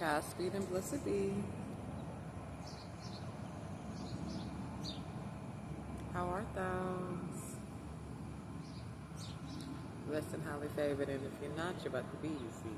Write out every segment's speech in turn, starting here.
Godspeed and blessed be. How art thou? Blessed and highly favored, and if you're not, you're about to be, you see.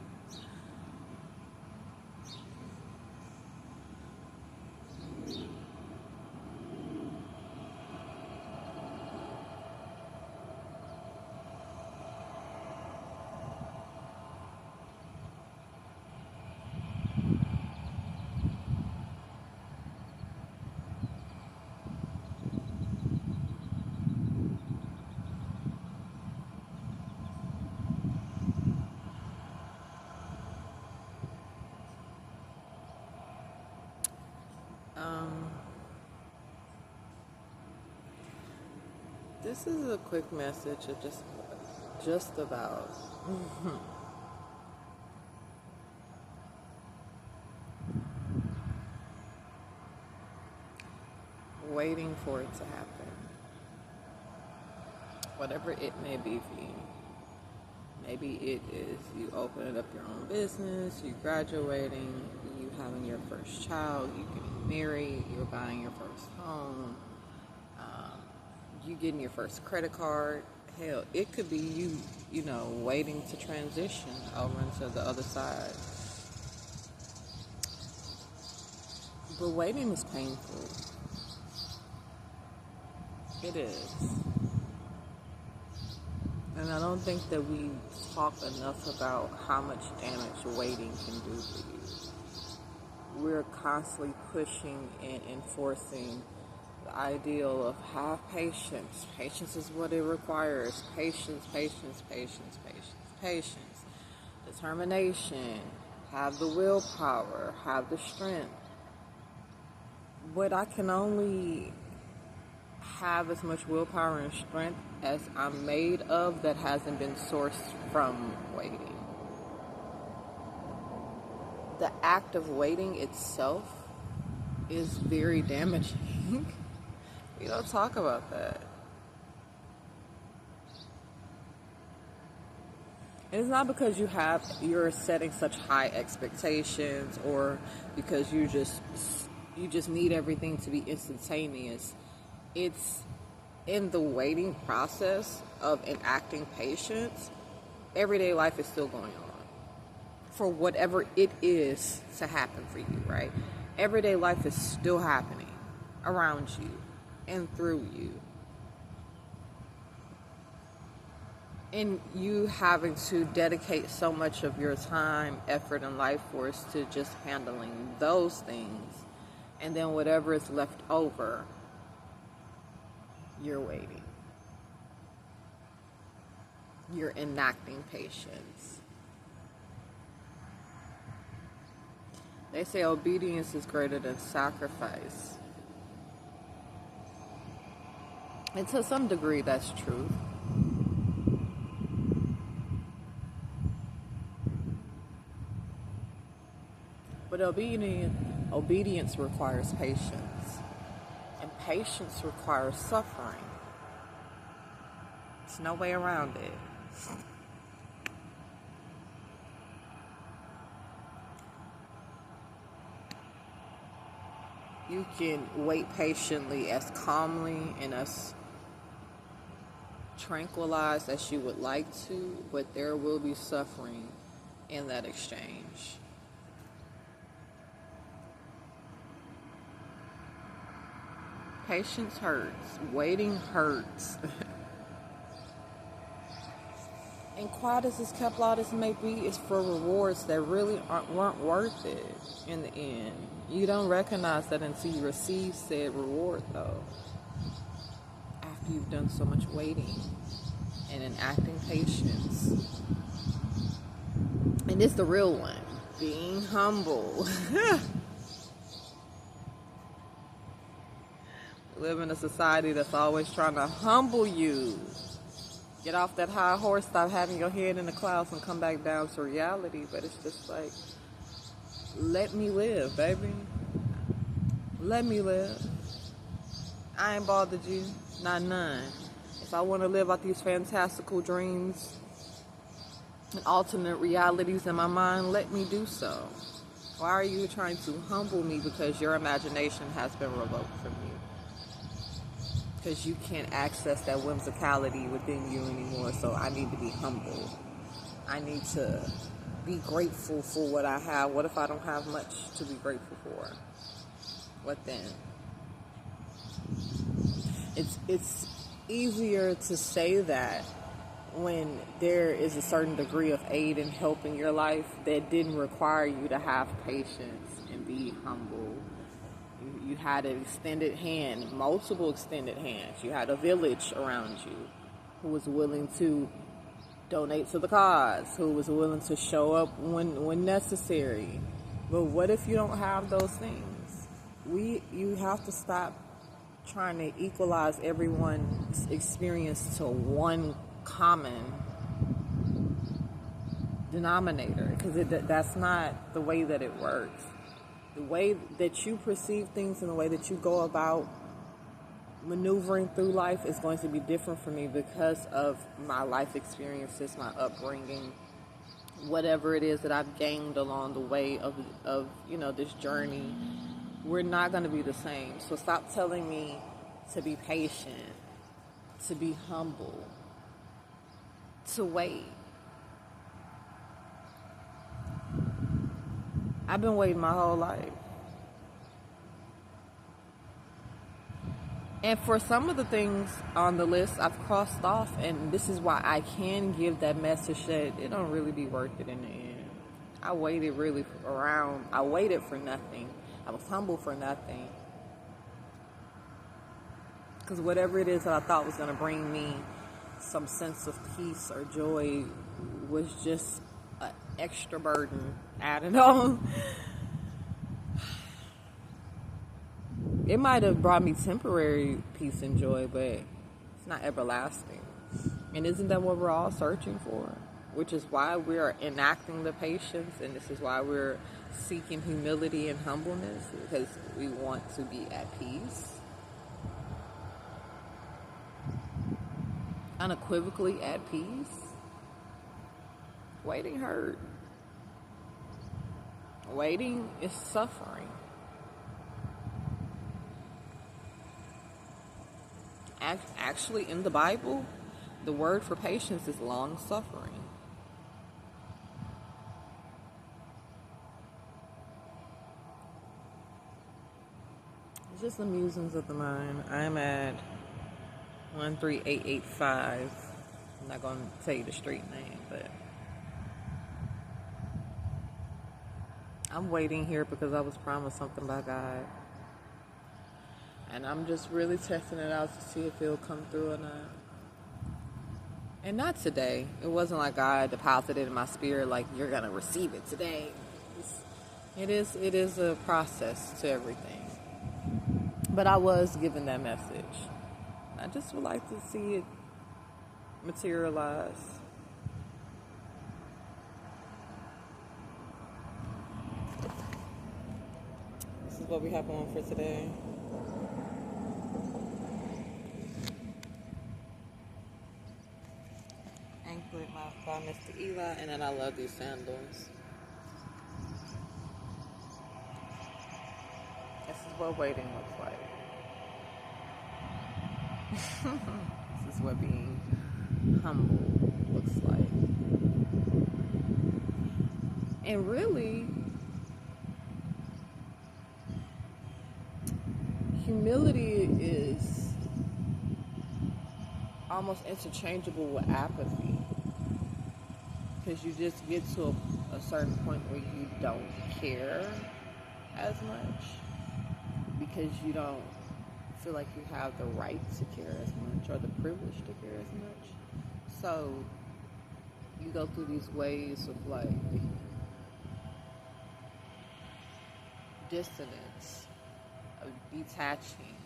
This is a quick message of just about waiting for it to happen. Whatever it may be for you. Maybe it is you opening up your own business, you graduating, you having your first child, you getting married, you're buying your first home, you getting your first credit card. Hell, it could be you waiting to transition over into the other side. But waiting is painful. It is. And I don't think that we talk enough about how much damage waiting can do to you. We're constantly pushing and enforcing the ideal of have patience. Patience is what it requires. Patience, patience, patience, patience, patience. Determination. Have the willpower. Have the strength. But I can only have as much willpower and strength as I'm made of that hasn't been sourced from waiting. The act of waiting itself is very damaging. We don't talk about that. And it's not because you're setting such high expectations or because you just need everything to be instantaneous. It's in the waiting process of enacting patience. Everyday life is still going on for whatever it is to happen for you, right? Everyday life is still happening around you and through you. And you having to dedicate so much of your time, effort, and life force to just handling those things. And then whatever is left over, you're waiting. You're enacting patience. They say obedience is greater than sacrifice. And to some degree, that's true. But obedience requires patience. And patience requires suffering. There's no way around it. You can wait patiently as calmly and as tranquilized as you would like to, but there will be suffering in that exchange. Patience hurts. Waiting hurts. And quiet as this kept loud as it may be, is for rewards that really weren't worth it in the end. You don't recognize that until you receive said reward, though. After you've done so much waiting and enacting patience. And it's the real one. Being humble. We live in a society that's always trying to humble you. Get off that high horse, stop having your head in the clouds and come back down to reality. But it's just like, let me live, baby. Let me live. I ain't bothered you, not none. If I want to live out these fantastical dreams and alternate realities in my mind, let me do so. Why are you trying to humble me because your imagination has been revoked from you? Because you can't access that whimsicality within you anymore, so I need to be humble. I need to be grateful for what I have. What if I don't have much to be grateful for? What then? It's easier to say that when there is a certain degree of aid and help in your life that didn't require you to have patience and be humble. You had an extended hand, multiple extended hands. You had a village around you who was willing to donate to the cause, who was willing to show up when necessary. But what if you don't have those things? You have to stop trying to equalize everyone's experience to one common denominator, because that's not the way that it works. The way that you perceive things and the way that you go about maneuvering through life is going to be different for me because of my life experiences, my upbringing, whatever it is that I've gained along the way of this journey. We're not going to be the same. So stop telling me to be patient, to be humble, to wait. I've been waiting my whole life. And for some of the things on the list, I've crossed off, and this is why I can give that message that it don't really be worth it in the end. I waited I waited for nothing. I was humble for nothing. Because whatever it is that I thought was going to bring me some sense of peace or joy was just an extra burden added on. It might have brought me temporary peace and joy, but it's not everlasting. And isn't that what we're all searching for? Which is why we're enacting the patience, and this is why we're seeking humility and humbleness, because we want to be at peace. Unequivocally at peace. Waiting hurt. Waiting is suffering. Actually, in the Bible, the word for patience is long suffering. It's just the musings of the mind. I'm at 13885. I'm not going to tell you the street name, but I'm waiting here because I was promised something by God. And I'm just really testing it out to see if it'll come through or not. And not today. It wasn't like God deposited in my spirit like you're going to receive it today. It is a process to everything. But I was given that message. I just would like to see it materialize. This is what we have on for today. Anklet by Mr. Eli, and then I love these sandals. This is what waiting looks like. This is what being humble looks like. And really, humility is almost interchangeable with apathy, because you just get to a certain point where you don't care as much, because you don't feel like you have the right to care as much or the privilege to care as much. So you go through these ways of like dissonance, of detaching.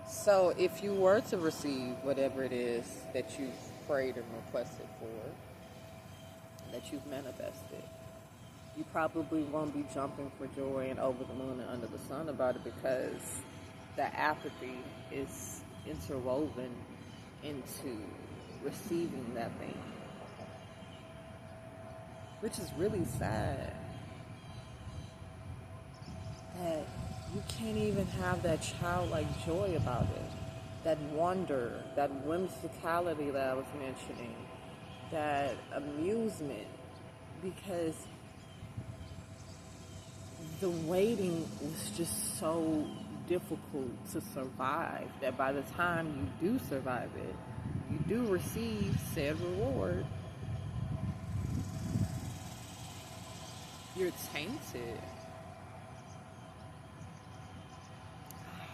So if you were to receive whatever it is that you've prayed and requested for, that you've manifested, you probably won't be jumping for joy and over the moon and under the sun about it, because that apathy is interwoven into receiving that thing, which is really sad. That you can't even have that childlike joy about it, that wonder, that whimsicality that I was mentioning, that amusement, because the waiting was just so difficult to survive that by the time you do survive it, you do receive said reward, you're tainted.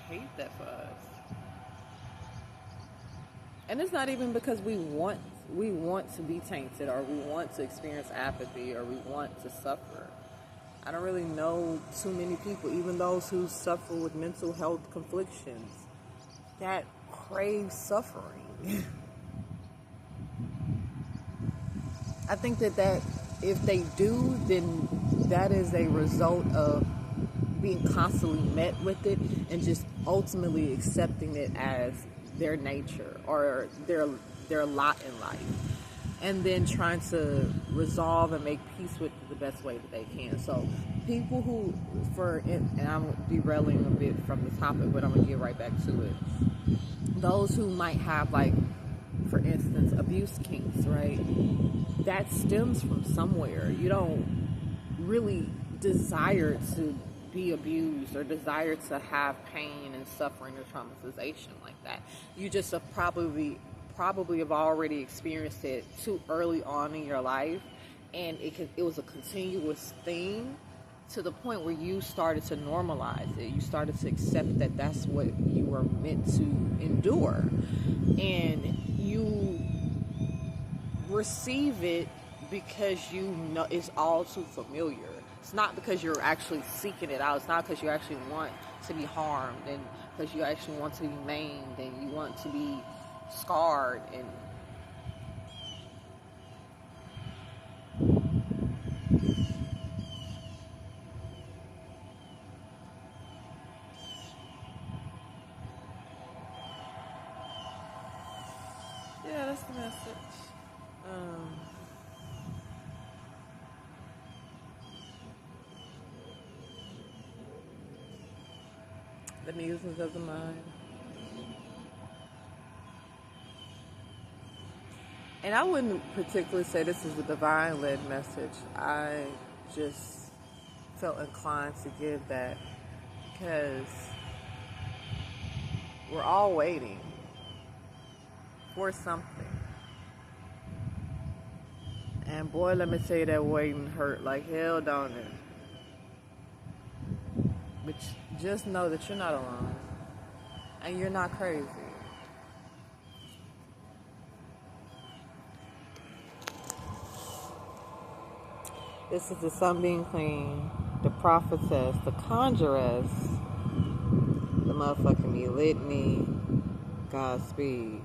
I hate that for us. And it's not even because we want to be tainted, or we want to experience apathy, or we want to suffer. I don't really know too many people, even those who suffer with mental health conflictions, that crave suffering. I think that if they do, then that is a result of being constantly met with it and just ultimately accepting it as their nature or their lot in life, and then trying to resolve and make peace with it the best way that they can. So people who, and I'm derailing a bit from the topic, but I'm going to get right back to it. Those who might have, like, for instance, abuse kinks, right? That stems from somewhere. You don't really desire to be abused or desire to have pain and suffering or traumatization like that. You just have probably have already experienced it too early on in your life, and it was a continuous thing to the point where you started to normalize it. You started to accept that that's what you were meant to endure, and you receive it because you know it's all too familiar. It's not because you're actually seeking it out. It's not because you actually want to be harmed, and because you actually want to be maimed, and you want to be scarred. And yeah, that's the message. The musings of the mind. And I wouldn't particularly say this is a divine-led message. I just felt inclined to give that because we're all waiting for something. And boy, let me tell you, that waiting hurt like hell, don't it? But just know that you're not alone. And you're not crazy. This is the Sunbeam Queen, the prophetess, the conjuress, the motherfucking me, Godspeed.